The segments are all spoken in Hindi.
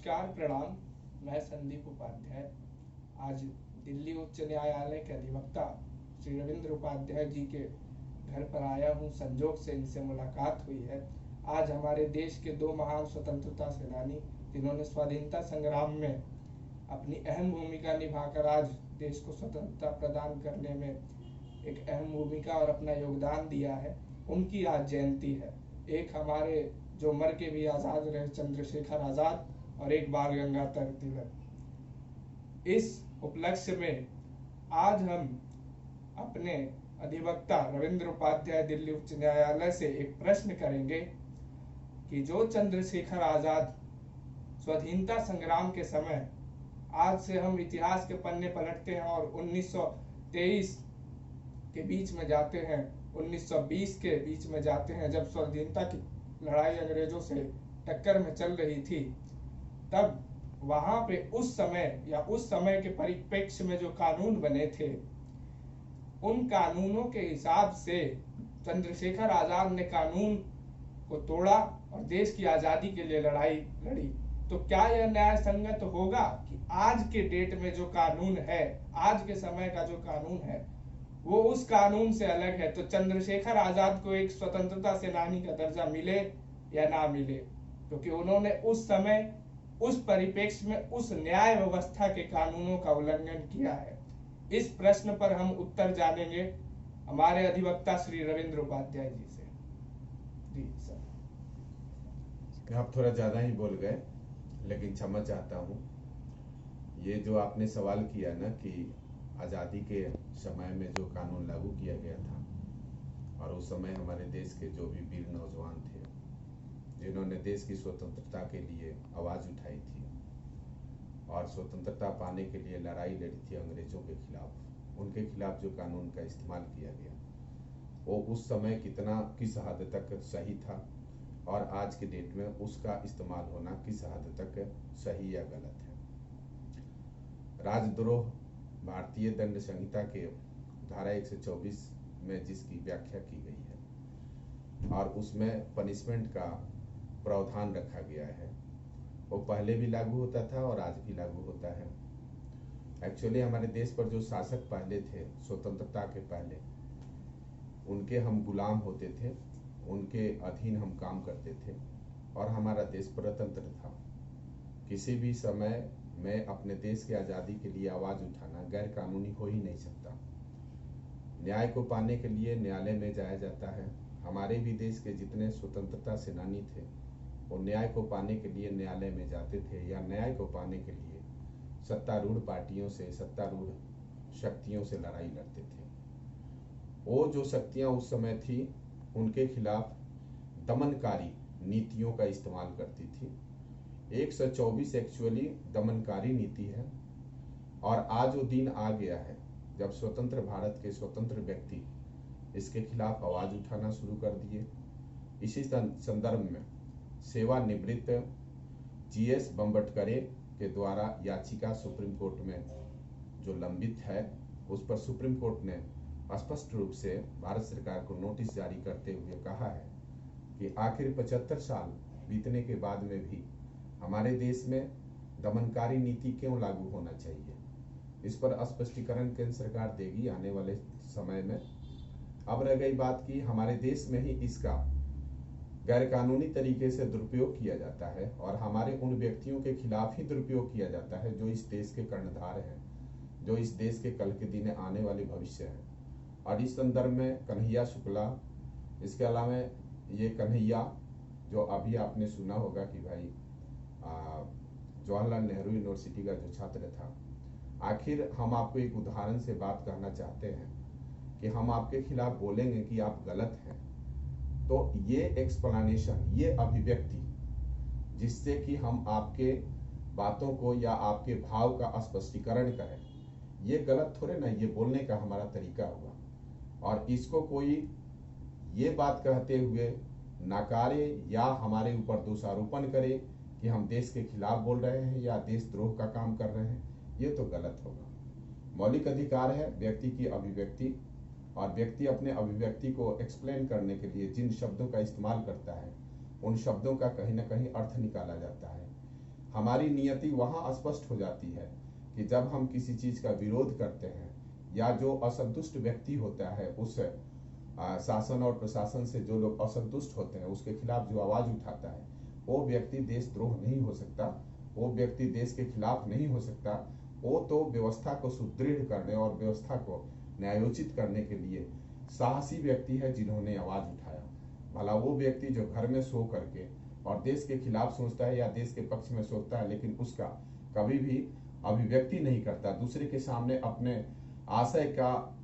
नमस्कार प्रणाम। मैं संदीप उपाध्याय आज दिल्ली उच्च न्यायालय के अधिवक्ता श्री रविंद्र उपाध्याय जी के घर पर आया हूँ। संजोग से इनसे मुलाकात हुई है। आज हमारे देश के दो महान स्वतंत्रता सेनानी जिन्होंने स्वाधीनता संग्राम में अपनी अहम भूमिका निभाकर आज देश को स्वतंत्रता प्रदान करने में एक अहम भूमिका और अपना योगदान दिया है, उनकी आज जयंती है। एक हमारे जो मर के भी आजाद रहे चंद्रशेखर आजाद और एक बाल गंगाधर तिलक। इस उपलक्ष्य में आज हम अपने अधिवक्ता रविंद्र उपाध्याय दिल्ली उच्च न्यायालय से एक प्रश्न करेंगे कि जो चंद्रशेखर आजाद स्वाधीनता संग्राम के समय, आज से हम इतिहास के पन्ने पलटते हैं और 1923 के बीच में जाते हैं, 1920 के बीच में जाते हैं, जब स्वाधीनता की लड़ाई अंग्रेजों से टक्कर में चल रही थी, तब वहां पे उस समय के परिप्रेक्ष्य में जो कानून बने थे, उन कानूनों के हिसाब से चंद्रशेखर आजाद ने कानून को तोड़ा और देश की आजादी के लिए लड़ाई लड़ी। तो क्या यह न्याय संगत होगा कि आज के डेट में जो कानून है, आज के समय का जो कानून है, वो उस कानून से अलग है? तो चंद्रशेखर आजाद को एक स्वतंत्रता सेनानी का दर्जा मिले या ना मिले, क्योंकि उन्होंने उस समय, उस परिप्रेक्ष्य में, उस न्याय व्यवस्था के कानूनों का उल्लंघन किया है। इस प्रश्न पर हम उत्तर जानेंगे हमारे अधिवक्ता श्री रविंद्र उपाध्याय जी से। जी सर। आप थोड़ा ज्यादा ही बोल गए, लेकिन क्षमा चाहता हूँ। ये जो आपने सवाल किया ना कि आज़ादी के समय में जो कानून लागू किया गया था, और उस समय हमारे देश के जो भी वीर नौजवान थे जिन्होंने देश की स्वतंत्रता के लिए आवाज़ उठाई थी और स्वतंत्रता पाने के लिए लड़ाई लड़ी थी अंग्रेजों के खिलाफ, उनके खिलाफ जो कानून का इस्तेमाल किया गया, वो उस समय किस हद तक सही था और आज के डेट में उसका इस्तेमाल होना किस हद तक सही या गलत है। राजद्रोह भारतीय दंड संहिता के धारा 124 में जिसकी व्याख्या की गई है और उसमें पनिशमेंट का प्रावधान रखा गया है, वो पहले भी लागू होता था और आज भी लागू होता है। एक्चुअली हमारे देश पर जो शासक पहले थे, स्वतंत्रता के पहले, उनके हम गुलाम होते थे, उनके अधीन हम काम करते थे और हमारा देश प्रतंत्र था। किसी भी समय में अपने देश की आज़ादी के लिए आवाज़ उठाना गैर कानूनी हो ही नहीं सकता। न्याय को पाने के लिए न्यायालय में जाया जाता है। हमारे भी देश के जितने स्वतंत्रता सेनानी थे, वो न्याय को पाने के लिए न्यायालय में जाते थे या न्याय को पाने के लिए सत्तारूढ़ पार्टियों से, सत्तारूढ़ शक्तियों से लड़ाई लड़ते थे। वो जो शक्तियाँ उस समय थी, उनके खिलाफ दमनकारी नीतियों का इस्तेमाल करती थी। 124 एक्चुअली दमनकारी नीति है और आज वो दिन आ गया है जब स्वतंत्र भारत के स्वतंत्र व्यक्ति इसके खिलाफ आवाज उठाना शुरू कर दिए। इसी संदर्भ में सेवानिवृत्त जीएस बम्बटकरे के द्वारा याचिका सुप्रीम कोर्ट में जो लंबित है, उस पर सुप्रीम कोर्ट ने स्पष्ट रूप से भारत सरकार को नोटिस जारी करते हुए कहा है कि आखिर 75 साल बीतने के बाद में भी हमारे देश में दमनकारी नीति क्यों लागू होना चाहिए। इस पर स्पष्टीकरण केंद्र सरकार देगी आने वाले समय में। अब रह गई बात कि हमारे देश में ही इसका गैरकानूनी तरीके से दुरुपयोग किया जाता है और हमारे उन व्यक्तियों के खिलाफ ही दुरुपयोग किया जाता है जो इस देश के कर्णधार हैं, जो इस देश के कल के दिन आने वाले भविष्य है। और इस संदर्भ में कन्हैया शुक्ला, इसके अलावा ये कन्हैया जो अभी आपने सुना होगा कि भाई जवाहरलाल नेहरू यूनिवर्सिटी का जो छात्र था, आखिर हम आपको एक उदाहरण से बात कहना चाहते हैं कि हम आपके खिलाफ बोलेंगे कि आप गलत हैं, तो ये एक्सप्लेनेशन, ये अभिव्यक्ति जिससे कि हम आपके बातों को या आपके भाव का स्पष्टीकरण करें, ये गलत थोड़े ना, ये बोलने का हमारा तरीका हुआ। और इसको कोई ये बात कहते हुए नकारे या हमारे ऊपर दोषारोपण करे कि हम देश के खिलाफ बोल रहे हैं या देशद्रोह का काम कर रहे हैं, ये तो गलत होगा। मौलिक अधिकार है व्यक्ति की अभिव्यक्ति, और व्यक्ति अपने अभिव्यक्ति को एक्सप्लेन करने के लिए जिन शब्दों का इस्तेमाल करता है, उन शब्दों का कहीं ना कहीं अर्थ निकाला जाता है। हमारी नियति वहाँ स्पष्ट हो जाती है कि जब हम किसी चीज का विरोध करते हैं या जो असंतुष्ट व्यक्ति होता है उस शासन और प्रशासन से जो लोग असंतुष्ट होते हैं उसके खिलाफ जो आवाज उठाता है, वो व्यक्ति देशद्रोह नहीं हो सकता, वो व्यक्ति देश के खिलाफ नहीं हो सकता। वो तो व्यवस्था को सुदृढ़ करने और व्यवस्था को न्यायोचित करने के लिए साहसी व्यक्ति है जिन्होंने आवाज उठाया। भला वो व्यक्ति जो घर में सो करके और देश के खिलाफ सोचता है या देश के पक्ष में सोचता है लेकिन उसका कभी भी अभिव्यक्ति नहीं करता, दूसरे के सामने अपने आशय का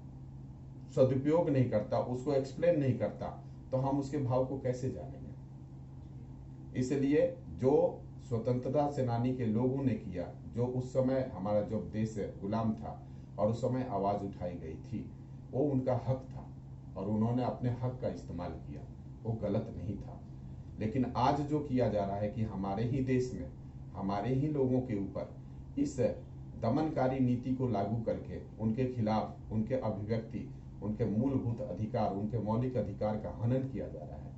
सदुपयोग नहीं करता, उसको एक्सप्लेन नहीं करता, तो हम उसके भाव को कैसे जानेंगे। इसलिए जो स्वतंत्रता सेनानी के लोगों ने किया, जो उस समय हमारा जो देश गुलाम था और उस समय आवाज उठाई गई थी, वो उनका हक था और उन्होंने अपने हक का इस्तेमाल किया, वो गलत नहीं था। लेकिन आज जो किया जा रहा है कि हमारे ही देश में हमारे ही लोगों के ऊपर इस दमनकारी नीति को लागू करके उनके खिलाफ उनके अभिव्यक्ति, उनके मूलभूत अधिकार, उनके मौलिक अधिकार का हनन किया जा रहा है,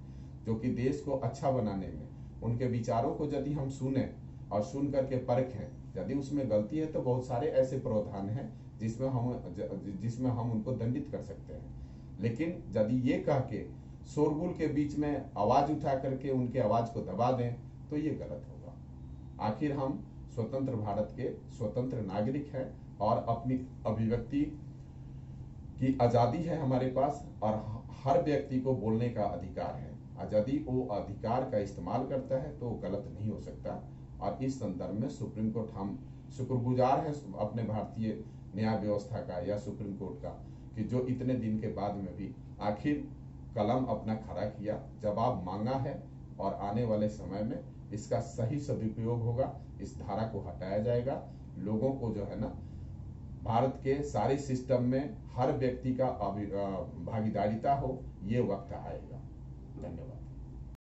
जो कि देश को अच्छा बनाने में उनके विचारों को यदि हम सुने और सुन करके परखें, यदि उसमें गलती है तो बहुत सारे ऐसे प्रावधान हैं जिसमें हम उनको दंडित कर सकते हैं। लेकिन यदि ये कह के शोरगुल के बीच में आवाज उठा करके उनके आवाज को दबा दें तो ये गलत होगा। आखिर हम स्वतंत्र भारत के स्वतंत्र नागरिक हैं और अपनी अभिव्यक्ति की आजादी है हमारे पास और हर व्यक्ति को बोलने का अधिकार है। यदि वो अधिकार का इस्तेमाल करता है तो गलत नहीं हो सकता। और इस संदर्भ में सुप्रीम कोर्ट हम शुक्रगुजार हैं अपने भारतीय न्याय व्यवस्था का या सुप्रीम कोर्ट का कि जो इतने दिन के बाद में भी आखिर कलम अपना खड़ा किया, जवाब मांगा है और आने वाले समय में इसका सही सदुपयोग होगा, इस धारा को हटाया जाएगा। लोगों को जो है ना भारत के सारे सिस्टम में हर व्यक्ति का भागीदारिता हो, ये वक्त आएगा। धन्यवाद।